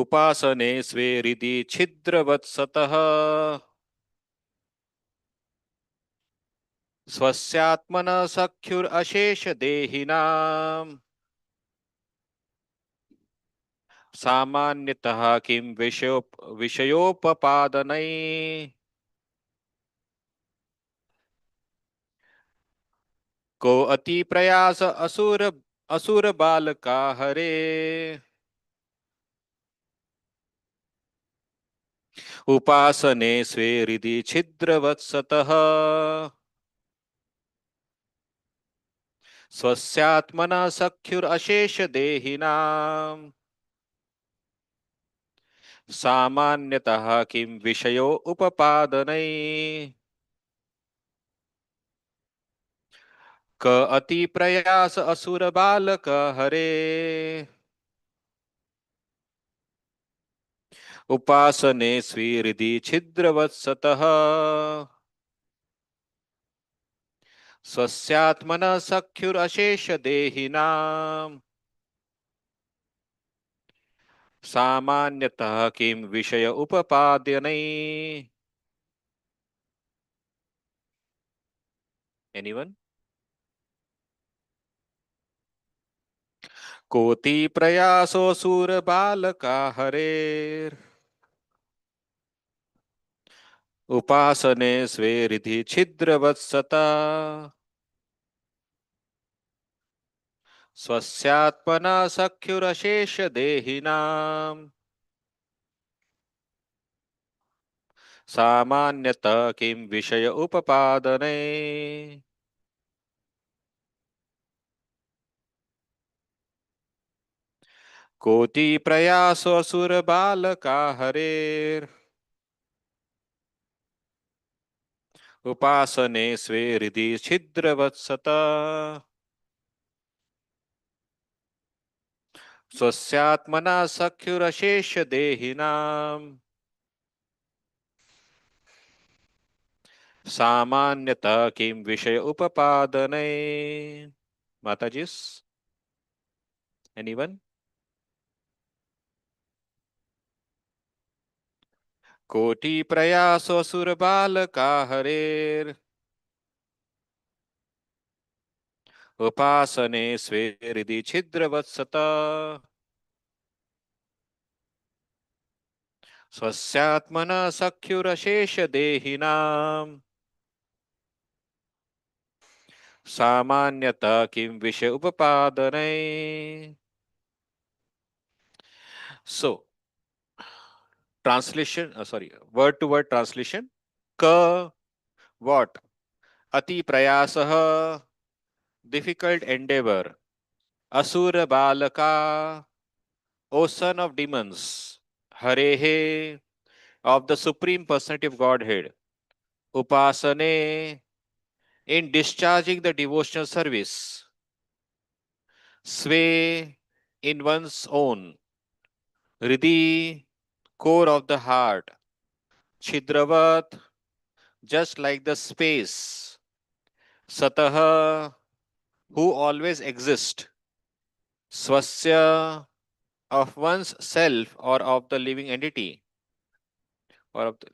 उपासने स्वे हृदि छिद्रवत्सतः स्वस्यात्मनः सख्युरशेषदेहिनाम् सामान्यतः किं विषयोपपादनैः को अति प्रयास असुर बालका हरे उपासने स्वे हृदि छिद्रवत्सतः स्वस्यात्मना सख्युरशेषदेहिनाम् सामान्यतः किं विषयो उपपादनैः क अति प्रयास असुर बालक हरे उपासने स्वीहृदि छिद्रवत्सतः स्वस्यात्मनः सख्युरशेषदेहिनाम् सामान्यतः किं विषय उपपाद्यनैः एनीवन कोटि प्रयासो सूर बालका हरेर् उपासने स्वे हृदि छिद्रवत्सता स्वस्यात्मना सख्युरशेषदेहिनाम् सामान्यतः किं विषय उपपादने कोटि प्रयासो असुर बालका हरेर् उपासने स्वे हृदि छिद्रवत्सता स्वस्यात्मना सख्युरशेषदेहिनाम् सामान्यतः किं विषय उपपादने माताजीस एनीवन कोटि प्रयासो असुर बालका हरेर् उपासने स्वे हृदि छिद्रवत्सता स्वस्यात्मना सख्युरशेषदेहिनाम् सामान्यतः किं विषय उपपादने सो translation sorry word to word translation ka what ati prayasah difficult endeavor asura balaka o son of demons harehe of the supreme personality of godhead upasane in discharging the devotional service sway in one's own Hridi, core of the heart, Chidravat, just like the space, Sataha, who always exist, Swasya, of one's self or of the living entity, or of the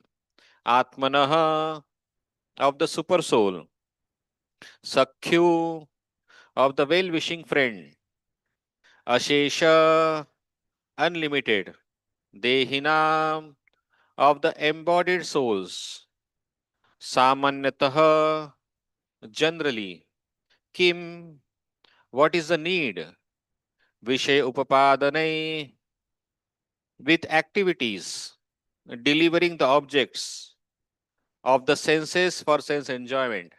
Atmanaha, of the super soul, Sakhyu, of the well wishing friend, Ashesha, unlimited, Dehinam, of the embodied souls, Samanyataha, generally, Kim, what is the need? Vishay Upapadanai, with activities, delivering the objects of the senses for sense enjoyment.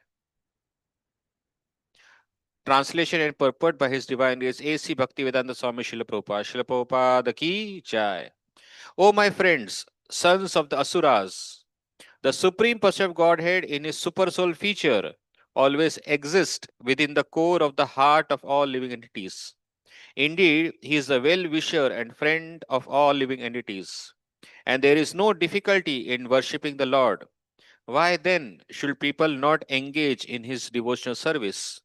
Translation and purport by His Divine Grace A.C. Bhaktivedanta Swami Srila Prabhupada. Srila Prabhupada ki jai. O my friends, sons of the Asuras, the Supreme Person of Godhead in His Super Soul feature always exists within the core of the heart of all living entities. Indeed, he is the well-wisher and friend of all living entities, and there is no difficulty in worshipping the Lord. Why then should people not engage in his devotional service?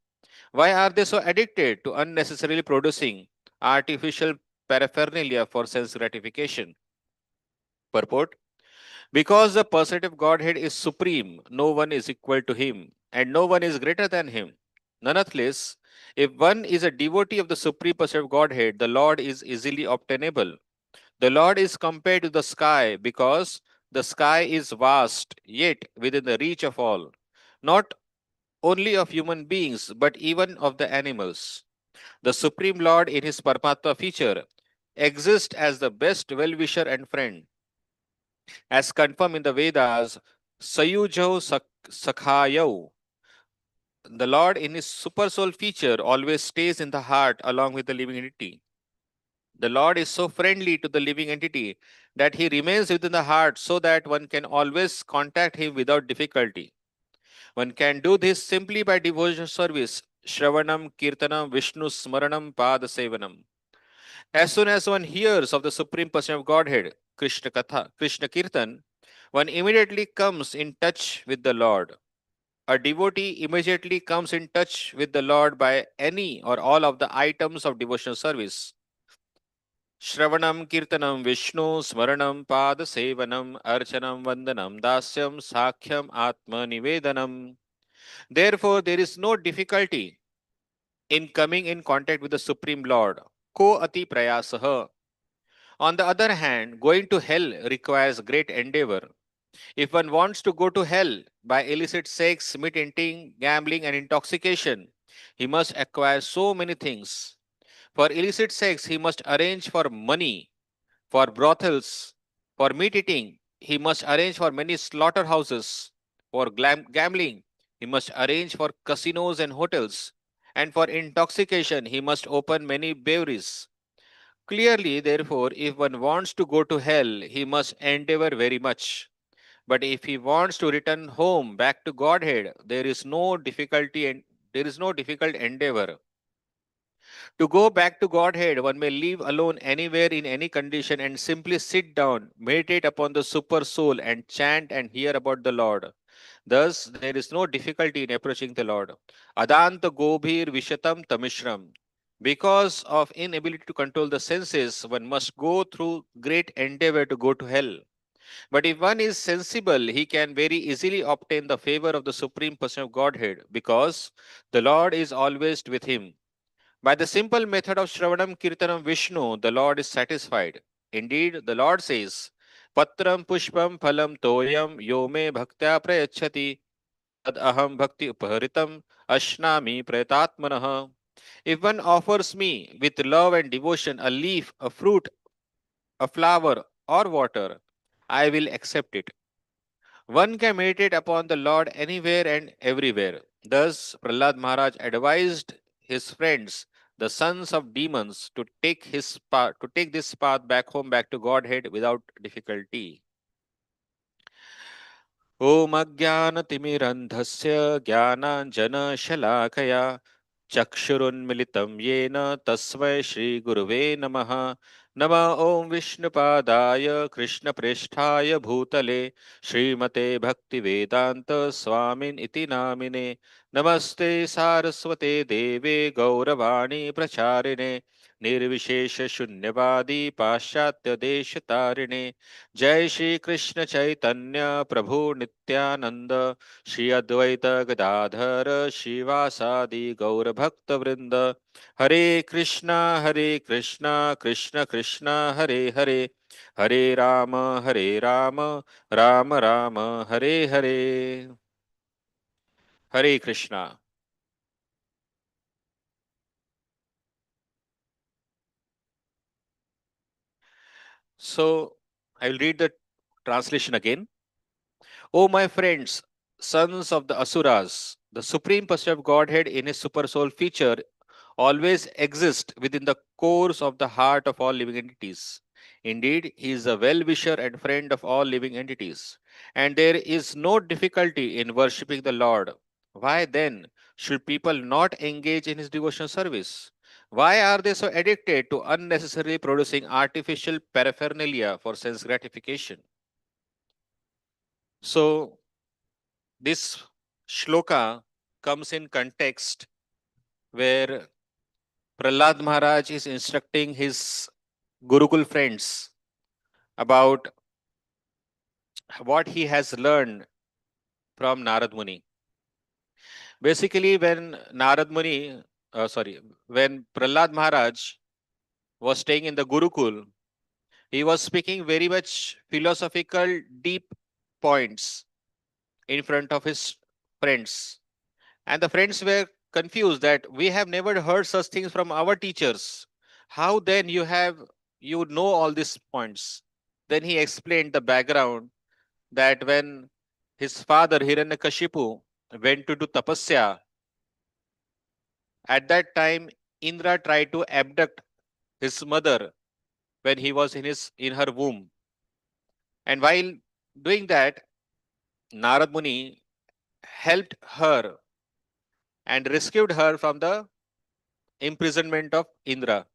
Why are they so addicted to unnecessarily producing artificial paraphernalia for sense gratification. Purport: because the personative Godhead is supreme, no one is equal to him, and no one is greater than him. Nonetheless, if one is a devotee of the supreme personative Godhead, the Lord is easily obtainable. The Lord is compared to the sky because the sky is vast, yet within the reach of all, not only of human beings, but even of the animals. The Supreme Lord, in his Paramatma feature, exists as the best well wisher and friend. As confirmed in the Vedas, Sayujo Sakhayo, the Lord in his super soul feature always stays in the heart along with the living entity. The Lord is so friendly to the living entity that he remains within the heart so that one can always contact him without difficulty. One can do this simply by devotional service, Shravanam, Kirtanam, Vishnu Smaranam, Pada Sevanam. As soon as one hears of the Supreme Person of Godhead, Krishna Katha, Krishna Kirtan, one immediately comes in touch with the Lord. A devotee immediately comes in touch with the Lord by any or all of the items of devotional service. Shravanam, Kirtanam, Vishnu, Smaranam, Pada Sevanam, Archanam, Vandanam, Dasyam, Sakhyam, Atma Nivedanam. Therefore, there is no difficulty in coming in contact with the Supreme Lord. Ko ati prayasaha. On the other hand, going to hell requires great endeavor. If one wants to go to hell by illicit sex, meat eating, gambling, and intoxication, he must acquire so many things. For illicit sex, he must arrange for money. For brothels, for meat eating, he must arrange for many slaughterhouses. For gambling, he must arrange for casinos and hotels. And for intoxication, he must open many breweries. Clearly, therefore, if one wants to go to hell, he must endeavor very much. But if he wants to return home back to Godhead, there is no difficulty and there is no difficult endeavor. To go back to Godhead, one may live alone anywhere in any condition and simply sit down, meditate upon the super soul, and chant and hear about the Lord. Thus, there is no difficulty in approaching the Lord. Adanta Gobhir Vishatam Tamishram. Because of inability to control the senses, one must go through great endeavor to go to hell. But if one is sensible, he can very easily obtain the favor of the Supreme Person of Godhead, because the Lord is always with him. By the simple method of Shravanam Kirtanam Vishnu, the Lord is satisfied. Indeed, the Lord says, Patram Pushpam Phalam Toyam Yome Bhaktya Prayachati Tad Aham Bhakti Upaharitam Ashnami Prayatatmanaha. If one offers me with love and devotion a leaf, a fruit, a flower, or water, I will accept it. One can meditate upon the Lord anywhere and everywhere. Thus, Prahlad Maharaj advised his friends, the sons of demons, to take this path back home, back to Godhead without difficulty. ॐ अज्ञानतिमिरन्धस्य ज्ञानाञ्जनशलाकया चक्षुरुन्मिलितं येन तस्मै श्रीगुरुवे नमः नम ॐ विष्णुपादाय कृष्णप्रेष्ठाय भूतले श्रीमते भक्तिवेदान्त स्वामिन् इति नामिने नमस्ते सारस्वते देवे गौरवाणी प्रचारिणे निर्विशेषशून्यवादी पाश्चात्यदेशतारिणे जय श्री कृष्ण चैतन्य प्रभु नित्यानंद श्री अद्वैत गदाधर श्रीवासादि गौर भक्त वृंद हरे Krishna Krishna Krishna Hare Hare Hare Ram Ram Ram Hare Hare Krishna. So I will read the translation again. O my friends, sons of the Asuras, the supreme person of Godhead in his super soul feature always exists within the cores of the heart of all living entities. Indeed, he is a well wisher and friend of all living entities, and there is no difficulty in worshipping the Lord. Why then should people not engage in his devotional service? Why are they so addicted to unnecessarily producing artificial paraphernalia for sense gratification? So, this shloka comes in context where Prahlad Maharaj is instructing his Gurukul friends about what he has learned from Narad Muni. Basically, when when Prahlad Maharaj was staying in the Gurukul, he was speaking very much philosophical, deep points in front of his friends. And the friends were confused that we have never heard such things from our teachers. How then you know all these points? Then he explained the background that when his father Hiranyakashipu went to do tapasya, at that time Indra tried to abduct his mother when he was in her womb. And while doing that, Narad Muni helped her and rescued her from the imprisonment of Indra.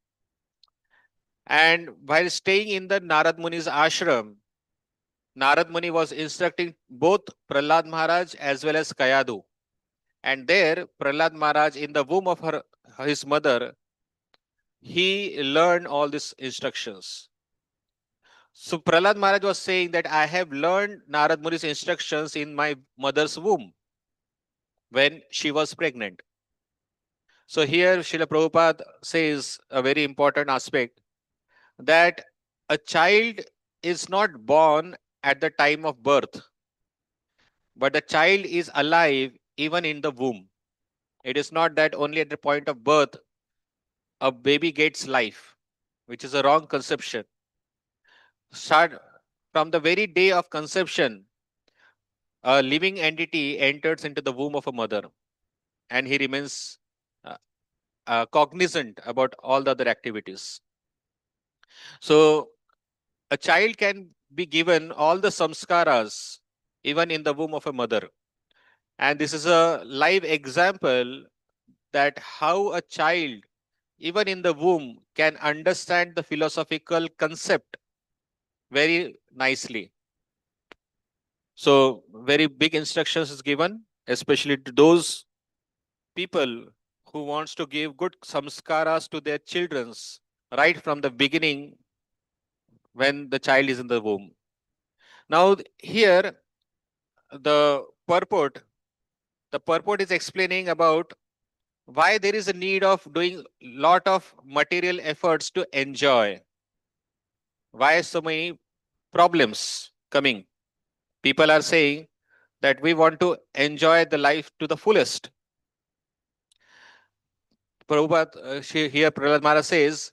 And while staying in the Narad Muni's ashram, Narad Muni was instructing both Prahlad Maharaj as well as Kayadu. And there, Prahlad Maharaj, in the womb of his mother, he learned all these instructions. So Prahlad Maharaj was saying that I have learned Narad Muni's instructions in my mother's womb when she was pregnant. So here Srila Prabhupada says a very important aspect that a child is not born at the time of birth, but the child is alive even in the womb. It is not that only at the point of birth a baby gets life, which is a wrong conception. Start from the very day of conception, a living entity enters into the womb of a mother and he remains uh, cognizant about all the other activities. So, a child can be given all the samskaras even in the womb of a mother. And this is a live example that how a child, even in the womb, can understand the philosophical concept very nicely. So, very big instructions is given, especially to those people who wants to give good samskaras to their childrens right from the beginning when the child is in the womb. Now, here the purport, the purport is explaining about why there is a need of doing lot of material efforts to enjoy. Why so many problems coming? People are saying that we want to enjoy the life to the fullest. Prabhupada, here Prahlad Maharaj says,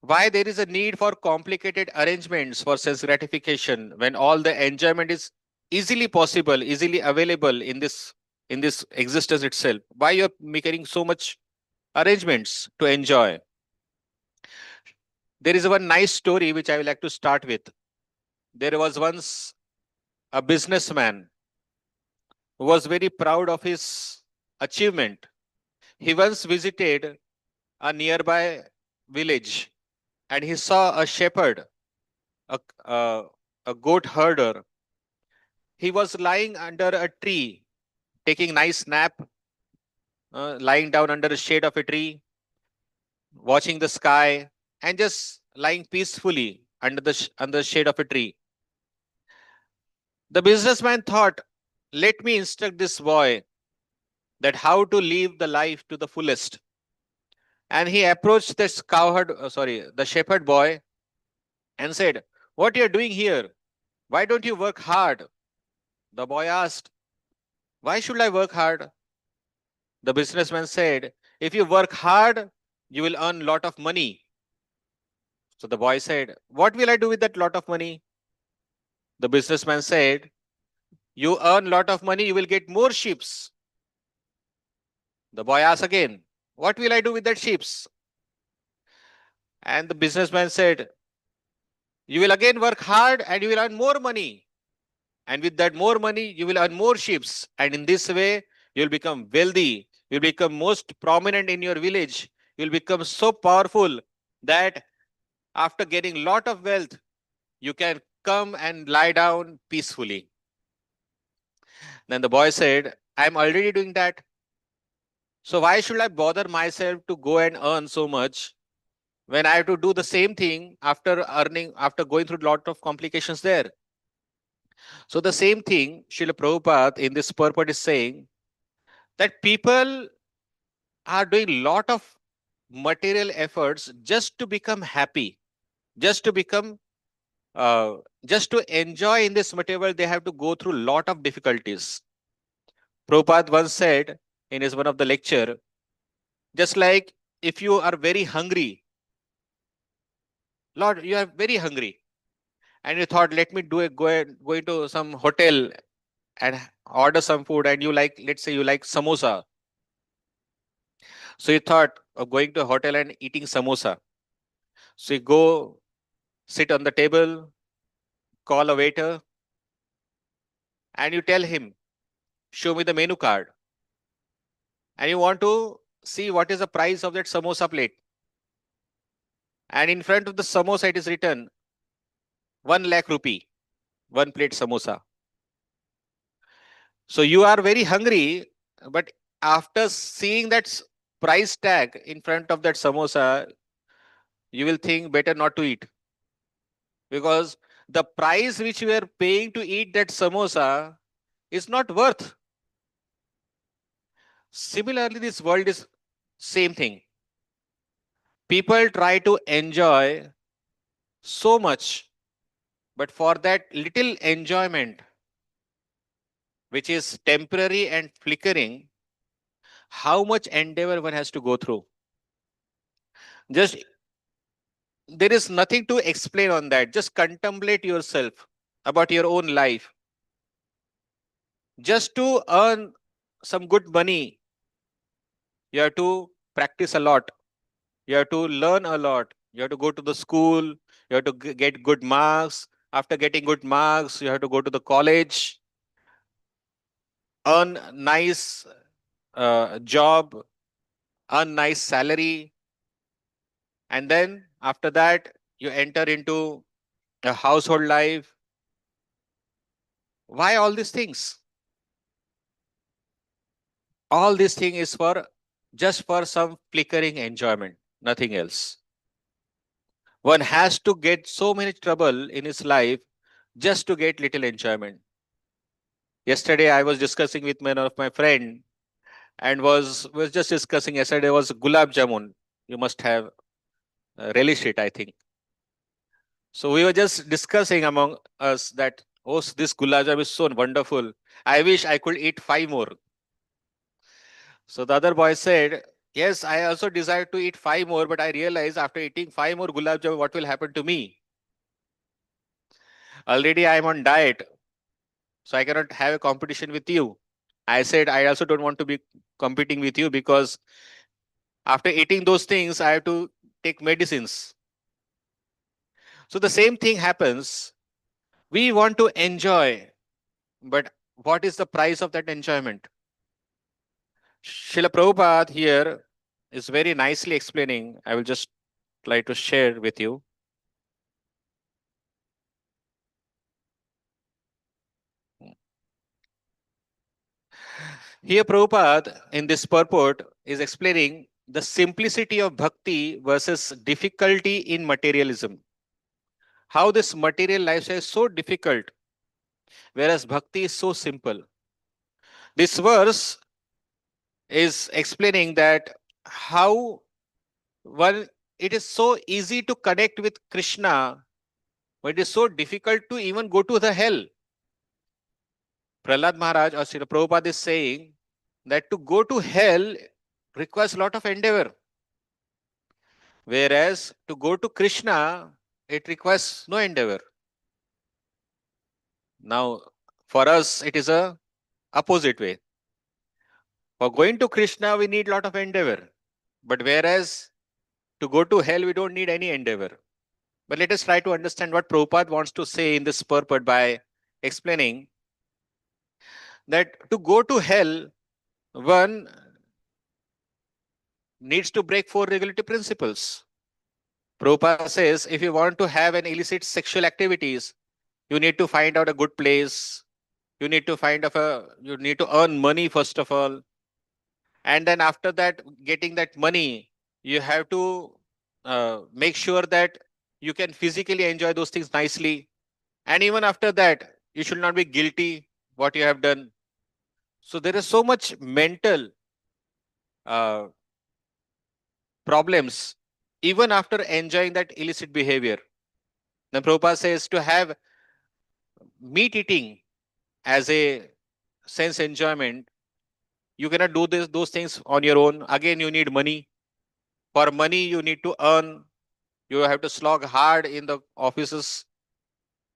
why there is a need for complicated arrangements for sense gratification when all the enjoyment is easily possible, easily available in this existence itself? Why you are making so much arrangements to enjoy? There is one nice story which I would like to start with. There was once a businessman who was very proud of his achievement. He once visited a nearby village and he saw a shepherd, a, a, a goat herder. He was lying under a tree, taking nice nap, lying down under the shade of a tree, watching the sky, and just lying peacefully under under the shade of a tree. The businessman thought, let me instruct this boy that how to live the life to the fullest. And he approached this the shepherd boy and said, what are you doing here? Why don't you work hard? The boy asked, why should I work hard? The businessman said, if you work hard, you will earn lot of money. So the boy said, what will I do with that lot of money? The businessman said, you earn lot of money, you will get more ships. The boy asked again, what will I do with that ships? And the businessman said, you will again work hard and you will earn more money. And with that more money, you will earn more ships. And in this way, you will become wealthy. You will become most prominent in your village. You will become so powerful that after getting lot of wealth, you can come and lie down peacefully. Then the boy said, I'm already doing that. So why should I bother myself to go and earn so much? when I have to do the same thing after earning, after going through a lot of complications there. So the same thing, Srila Prabhupada in this purport is saying that people are doing lot of material efforts just to become happy, just to become, uh, just to enjoy in this material world. They have to go through lot of difficulties. Prabhupada once said in his one of the lecture, just like if you are very hungry, Lord, you are very hungry, and you thought, let me go into some hotel and order some food, and you like, let's say you like samosa. So you thought of going to a hotel and eating samosa. So you go sit on the table, call a waiter, and you tell him, show me the menu card. And you want to see what is the price of that samosa plate. And in front of the samosa, it is written 1 lakh rupee, one plate samosa. So you are very hungry, but after seeing that price tag in front of that samosa, you will think better not to eat, because the price which you are paying to eat that samosa is not worth. Similarly, this world is same thing. People try to enjoy so much, but for that little enjoyment, which is temporary and flickering, how much endeavor one has to go through. Just there is nothing to explain on that. Just contemplate yourself about your own life. Just to earn some good money, you have to practice a lot. You have to learn a lot. You have to go to the school. You have to get good marks. After getting good marks, you have to go to the college, earn nice job, earn nice salary, and then after that you enter into a household life. Why all these things? All this thing is for just for some flickering enjoyment, nothing else. One has to get so many trouble in his life just to get little enjoyment. Yesterday I was discussing with one of my friend, and was just discussing, yesterday was gulab jamun. You must have relished it, I think. So we were just discussing among us that, oh, this gulab jamun is so wonderful. I wish I could eat 5 more. So the other boy said, yes, I also desire to eat 5 more, but I realize after eating 5 more gulab jamun, what will happen to me? Already I am on diet, so I cannot have a competition with you. I said, I also don't want to be competing with you, because after eating those things, I have to take medicines. So the same thing happens. We want to enjoy, but what is the price of that enjoyment? Srila Prabhupada here is very nicely explaining. I will just try to share with you. Here, Prabhupada in this purport is explaining the simplicity of bhakti versus difficulty in materialism. How this material lifestyle is so difficult, whereas bhakti is so simple. This verse is explaining that how one, it is so easy to connect with Krishna, but it is so difficult to even go to the hell. Prahlad Maharaj or Srila Prabhupada is saying that to go to hell requires a lot of endeavor, whereas to go to Krishna, it requires no endeavor. Now, for us, it is a opposite way. For going to Krishna, we need a lot of endeavor, but whereas to go to hell, we don't need any endeavor. But let us try to understand what Prabhupada wants to say in this purport by explaining that to go to hell, one needs to break 4 regulative principles. Prabhupada says if you want to have an illicit sexual activities, you need to find out a good place. You need to earn money first of all. And then after that, getting that money, you have to make sure that you can physically enjoy those things nicely. And even after that, you should not be guilty what you have done. So there is so much mental uh, problems even after enjoying that illicit behavior. Then Prabhupada says to have meat eating as a sense enjoyment, you cannot do those things on your own. Again, you need money. For money, you need to earn. You have to slog hard in the offices.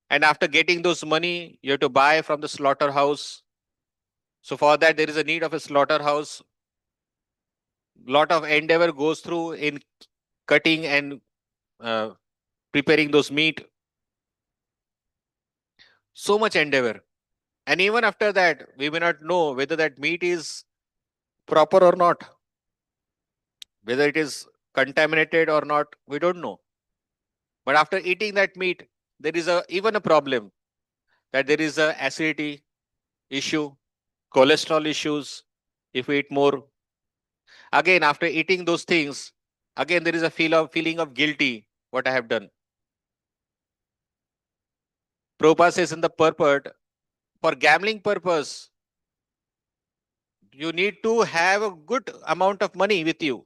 And after getting those money, you have to buy from the slaughterhouse. So for that, there is a need of a slaughterhouse. Lot of endeavor goes through in cutting and uh, preparing those meat. So much endeavor. And even after that, we may not know whether that meat is proper or not, whether it is contaminated or not. We don't know. But after eating that meat, there is even a problem that there is a acidity issue, cholesterol issues if we eat more. Again, after eating those things, again there is a feeling of guilty what I have done. Prabhupada says in the purport, for gambling purpose, you need to have a good amount of money with you.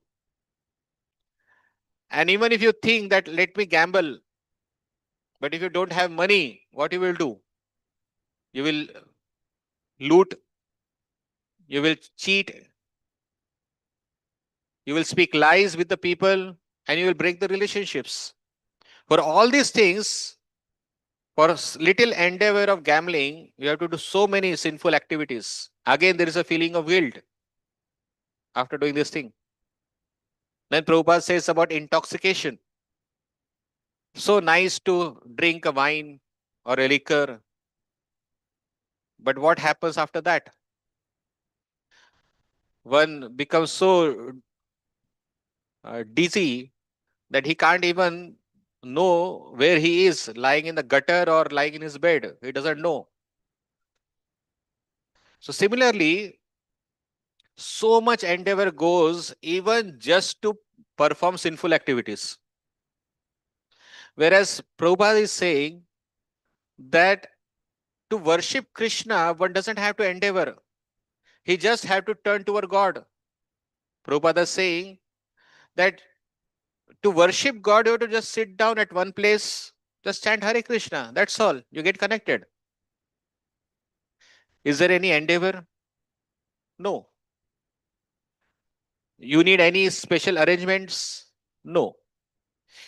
And even if you think that let me gamble, but if you don't have money, what you will do? You will loot, you will cheat, you will speak lies with the people, and you will break the relationships. For all these things, for little endeavor of gambling, you have to do so many sinful activities. Again, there is a feeling of guilt after doing this thing. Then Prabhupada says about intoxication. So nice to drink a wine or a liquor, but what happens after that? One becomes so dizzy that he can't even know where he is, lying in the gutter or lying in his bed. He doesn't know. So similarly, so much endeavor goes even just to perform sinful activities. Whereas Prabhupada is saying that to worship Krishna, one doesn't have to endeavor. He just have to turn toward God. Prabhupada is saying that to worship God, you have to just sit down at one place, just chant Hare Krishna. That's all. You get connected. Is there any endeavor? No. You need any special arrangements? No.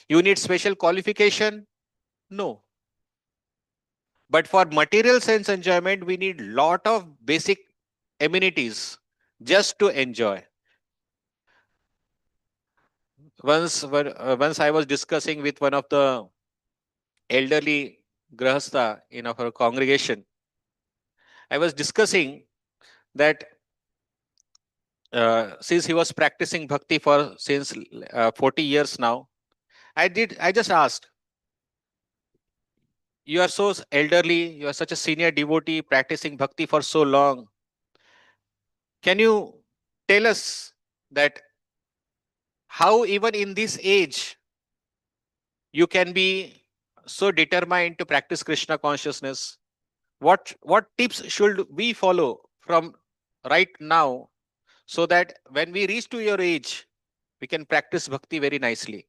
You need special qualification? No. But for material sense enjoyment, we need lot of basic amenities just to enjoy. Once I was discussing with one of the elderly grahastha in our congregation, I was discussing that since he was practicing bhakti for since 40 years now, I just asked, you are so elderly, you are such a senior devotee practicing bhakti for so long. Can you tell us that how even in this age you can be so determined to practice Krishna consciousness? What tips should we follow from right now so that when we reach to your age, we can practice bhakti very nicely?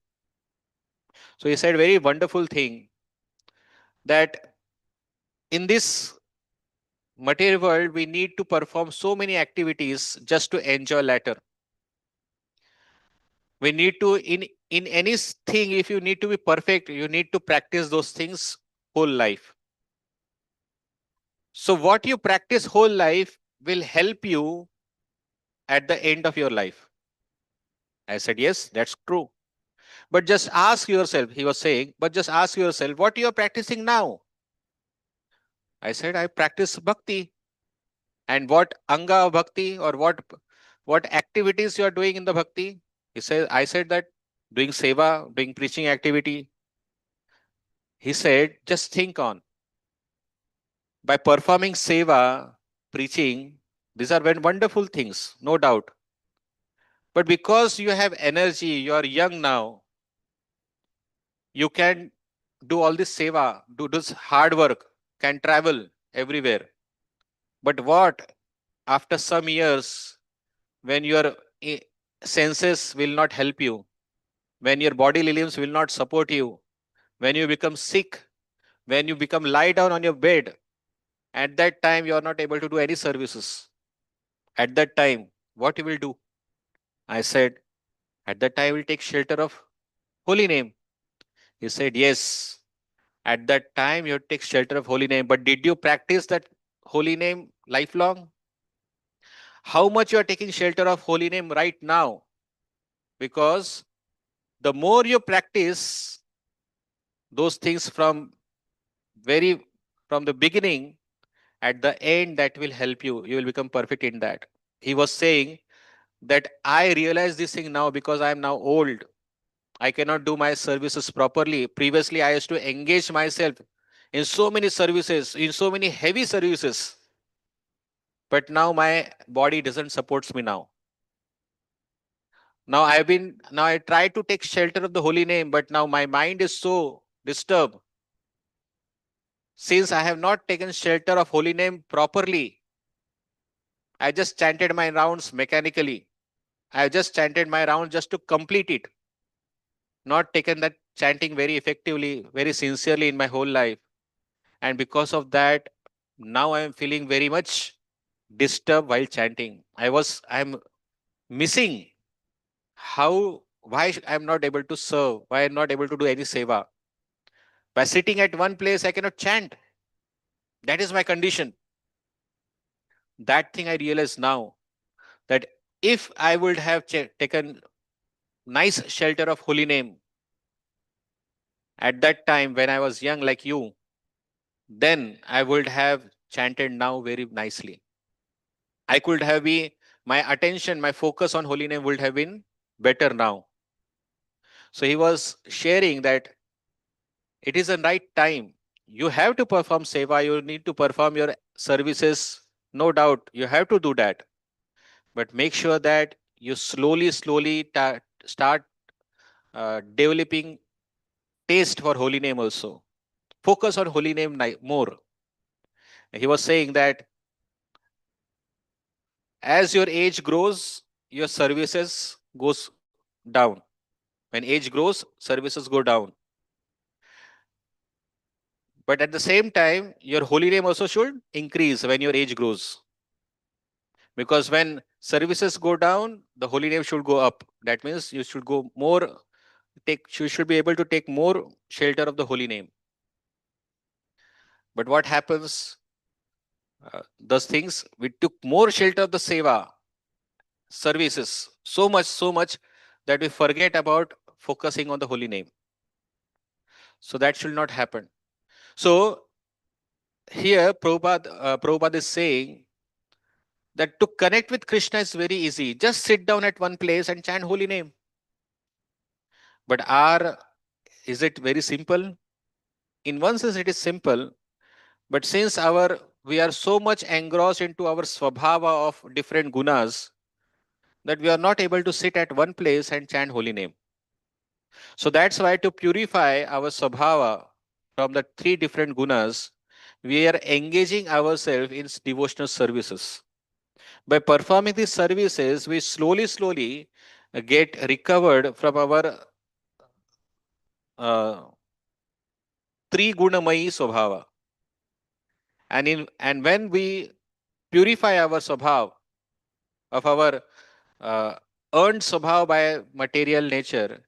So he said very wonderful thing that in this material world, we need to perform so many activities just to enjoy later. We need to in anything, if you need to be perfect, you need to practice those things whole life. So what you practice whole life will help you at the end of your life. I said, yes, that's true. But just ask yourself, he was saying, but just ask yourself what you are practicing now. I said, I practice bhakti. And what anga of bhakti, or what activities you are doing in the bhakti? He said, I said that doing seva, doing preaching activity. He said, just think on. By performing seva, preaching, these are very wonderful things, no doubt. But because you have energy, you are young now, you can do all this seva, do this hard work, can travel everywhere. But what after some years, when your i- senses will not help you, when your bodily limbs will not support you, when you become sick, when you become lie down on your bed, at that time you are not able to do any services. At that time, what you will do? I said, at that time I will take shelter of holy name. He said, yes, at that time you take shelter of holy name. But did you practice that holy name lifelong? How much you are taking shelter of holy name right now? Because the more you practice those things very from the beginning, at the end that will help you. You will become perfect in that. He was saying that I realize this thing now because I am now old. I cannot do my services properly. Previously, I used to engage myself in so many services, in so many heavy services. But now my body doesn't supports me now. Now I try to take shelter of the holy name, but now my mind is so disturbed. Since I have not taken shelter of holy name properly, I just chanted my rounds mechanically. I have just chanted my rounds just to complete it, not taken that chanting very effectively, very sincerely in my whole life. And because of that, now I am feeling very much disturbed while chanting. I'm missing why I'm not able to serve, why I'm not able to do any seva. By sitting at one place, I cannot chant. That is my condition. That thing I realize now that if I would have taken nice shelter of holy name at that time when I was young like you, then I would have chanted now very nicely. I could have been, my attention, my focus on holy name would have been better now. So he was sharing that it is a right time. You have to perform seva, you need to perform your services, no doubt. You have to do that. But make sure that you slowly start developing taste for holy name also. Focus on holy name more. He was saying that as your age grows, your services goes down. When age grows, services go down. But at the same time, your holy name also should increase when your age grows. Because when services go down, the holy name should go up. That means you should go more, you should be able to take more shelter of the holy name. But what happens? Those things, we took more shelter of the seva, services, so much that we forget about focusing on the holy name. So that should not happen. So here, Prabhupada is saying that to connect with Krishna is very easy. Just sit down at one place and chant holy name. But is it very simple? In one sense, it is simple. But since we are so much engrossed into our swabhava of different gunas that we are not able to sit at one place and chant holy name. So that's why to purify our swabhava from the three different gunas, we are engaging ourselves in devotional services. By performing these services, we slowly get recovered from our uh, Trigunamayi Swabhava. And when we purify our Swabhav of our uh, earned Swabhav by material nature,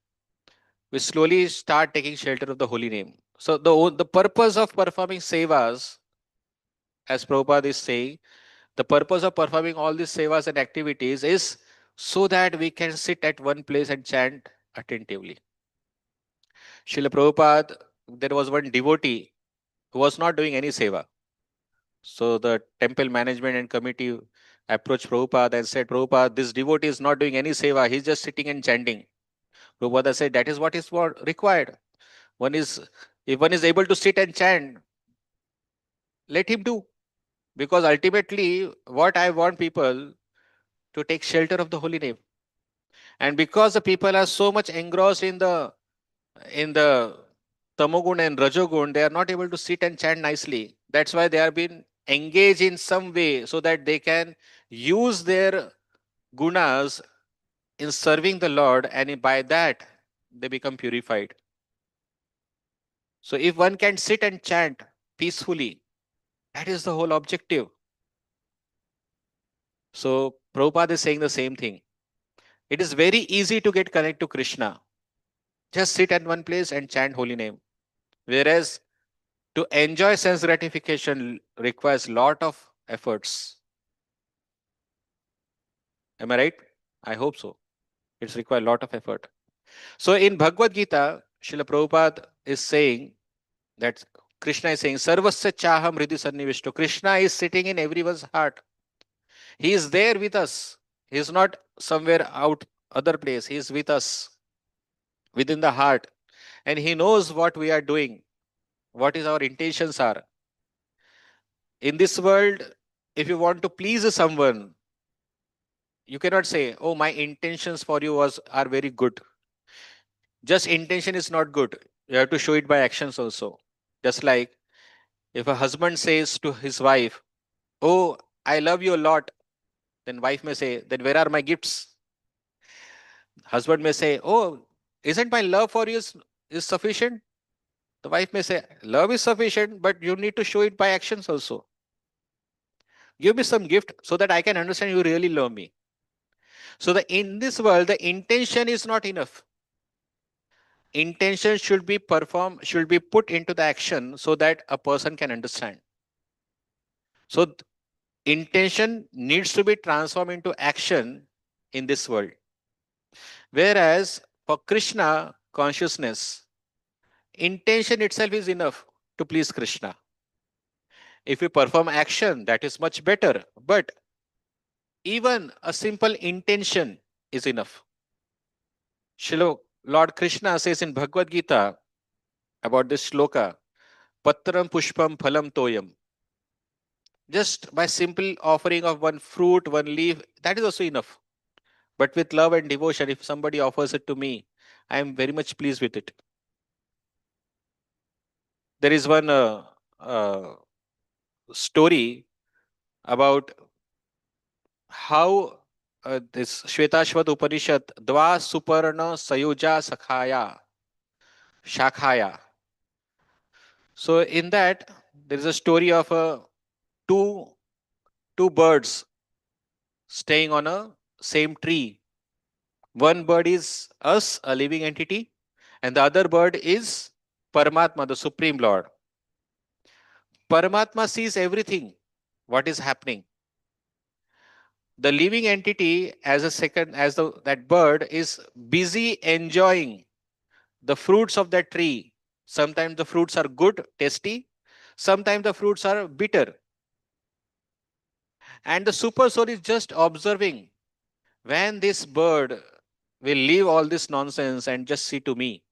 we slowly start taking shelter of the holy name. So the purpose of performing sevas, as Prabhupada is saying, the purpose of performing all these sevas and activities is so that we can sit at one place and chant attentively. Srila Prabhupada, there was one devotee who was not doing any seva. So the temple management and committee approached Prabhupada and said, Prabhupada, this devotee is not doing any seva. He's just sitting and chanting. Prabhupada said, that is what is required. One is, if one is able to sit and chant, let him do. Because ultimately, what I want people to take shelter of the holy name. And because the people are so much engrossed in the tamogun and rajogun, they are not able to sit and chant nicely. That's why they are being engaged in some way so that they can use their gunas in serving the Lord, and by that they become purified. So if one can sit and chant peacefully, that is the whole objective. So Prabhupada is saying the same thing. It is very easy to get connected to Krishna. Just sit at one place and chant holy name. Whereas to enjoy sense gratification requires lot of efforts. Am I right? I hope so. It's required a lot of effort. So in Bhagavad Gita, Srila Prabhupada is saying that Krishna is saying, Sarvasya chaham hridhi sannivishto. Krishna is sitting in everyone's heart. He is there with us. He is not somewhere out other place. He is with us within the heart. And he knows what we are doing, what is our intentions are. In this world, if you want to please someone, you cannot say, oh, my intentions for you was are very good. Just intention is not good. You have to show it by actions also. Just like if a husband says to his wife, oh, I love you a lot, then wife may say, then where are my gifts? Husband may say, oh, isn't my love for you is sufficient? The wife may say, love is sufficient, but you need to show it by actions also. Give me some gift so that I can understand you really love me. So in this world, the intention is not enough. Intention should be performed, should be put into the action so that a person can understand. So intention needs to be transformed into action in this world. Whereas for Krishna consciousness, intention itself is enough to please Krishna. If we perform action, that is much better. But even a simple intention is enough. Lord Krishna says in Bhagavad Gita about this shloka, Patram Pushpam Phalam Toyam. Just by simple offering of one fruit, one leaf, that is also enough. But with love and devotion, if somebody offers it to me, I am very much pleased with it. There is one story about how this Shvetashvat Upanishad, Dva Suparna Sayuja Shakhaya. So in that, there is a story of two, two birds staying on a same tree. One bird is us, a living entity, and the other bird is Paramatma, the Supreme Lord. Paramatma sees everything, what is happening. The living entity, as a second, as that bird is busy enjoying the fruits of that tree. Sometimes the fruits are good, tasty. Sometimes the fruits are bitter. And the super soul is just observing when this bird will leave all this nonsense and just see to me.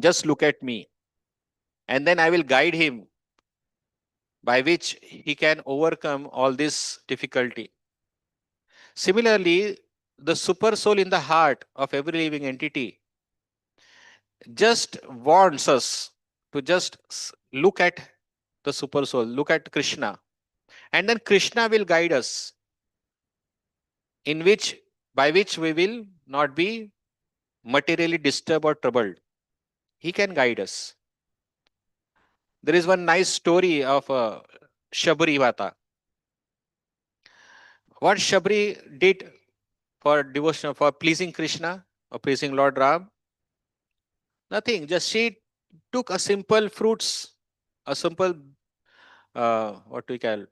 Just look at me. And then I will guide him by which he can overcome all this difficulty. Similarly, the super soul in the heart of every living entity just wants us to just look at the super soul, look at Krishna, and then Krishna will guide us, in which by which we will not be materially disturbed or troubled. He can guide us. There is one nice story of Shabri Vata. What Shabri did for devotion, for pleasing Krishna or pleasing Lord Ram? Nothing. Just she took a simple fruits, a simple what do we call,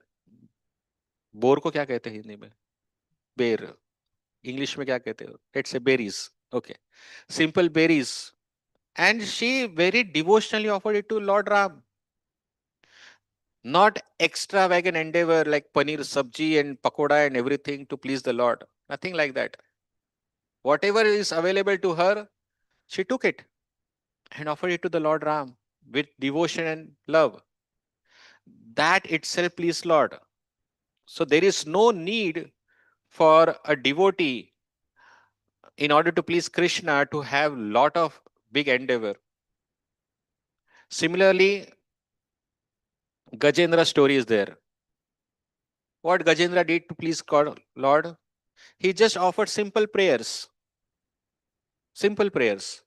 bore को क्या कहते हैं हिंदी में? बेर. English में क्या कहते हो? Let's say berries. Okay. Simple berries. And she very devotionally offered it to Lord Ram. Not extravagant endeavor like paneer sabji and pakoda and everything to please the Lord. Nothing like that. Whatever is available to her, she took it and offered it to the Lord Ram with devotion and love. That itself pleased Lord. So there is no need for a devotee in order to please Krishna to have lot of big endeavor. Similarly, Gajendra story is there. What Gajendra did to please God, Lord? He just offered simple prayers. Simple prayers.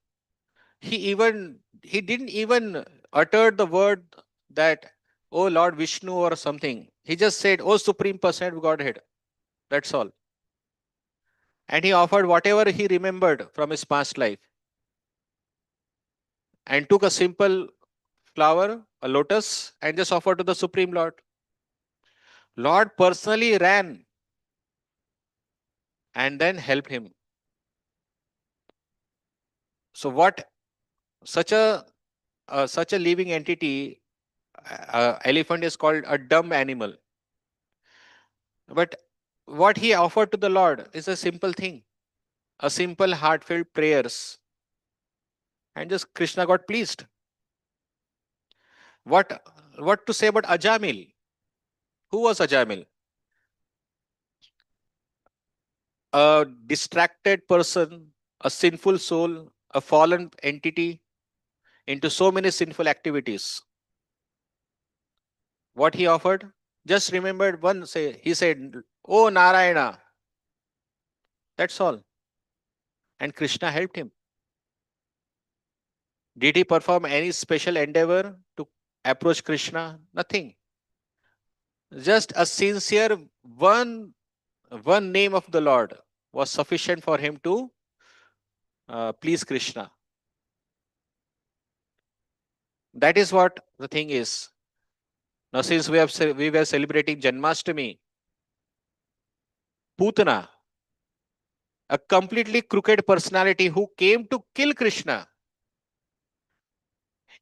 He didn't even utter the word that, oh Lord Vishnu or something. He just said, oh Supreme Person of Godhead. That's all. And he offered whatever he remembered from his past life and took a simple flower, a lotus, and just offered to the Supreme Lord. Lord personally ran and then helped him. So what such a living entity, elephant is called a dumb animal. But what he offered to the Lord is a simple thing, a simple heartfelt prayers, and just Krishna got pleased. What what to say about Ajamil? Who was Ajamil? A distracted person, a sinful soul, a fallen entity into so many sinful activities. What he offered? Just remembered one say he said, oh Narayana. That's all. And Krishna helped him. Did he perform any special endeavor to approach Krishna? Nothing. Just a sincere one name of the Lord was sufficient for him to please Krishna. That is what the thing is. Now, since we were celebrating Janmashtami, Putana, a completely crooked personality who came to kill Krishna.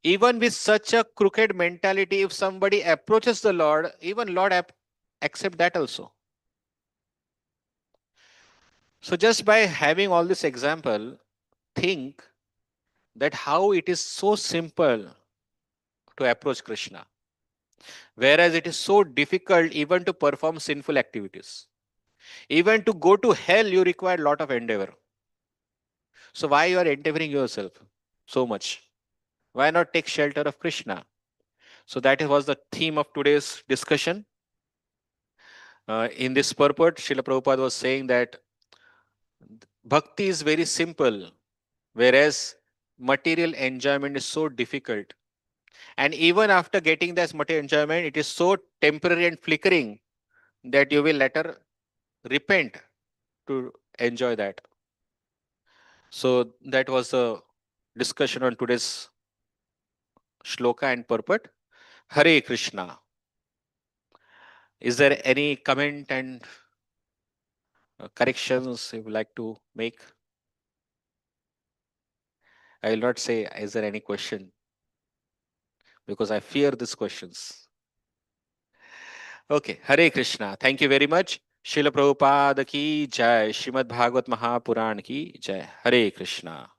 Even with such a crooked mentality, if somebody approaches the Lord, even Lord accept that also. So just by having all this example, think that how it is so simple to approach Krishna, whereas it is so difficult even to perform sinful activities. Even to go to hell, you require a lot of endeavor. So why you are endeavoring yourself so much? Why not take shelter of Krishna? So that was the theme of today's discussion. In this purport, Srila Prabhupada was saying that bhakti is very simple, whereas material enjoyment is so difficult. And even after getting this material enjoyment, it is so temporary and flickering that you will later repent to enjoy that. So that was the discussion on today's shloka and purport. Hare Krishna. Is there any comment and corrections you would like to make? I will not say, is there any question? Because I fear these questions. Okay, Hare Krishna. Thank you very much. Srila Prabhupada ki jai. Srimad Bhagavat Mahapuran ki jai. Hare Krishna.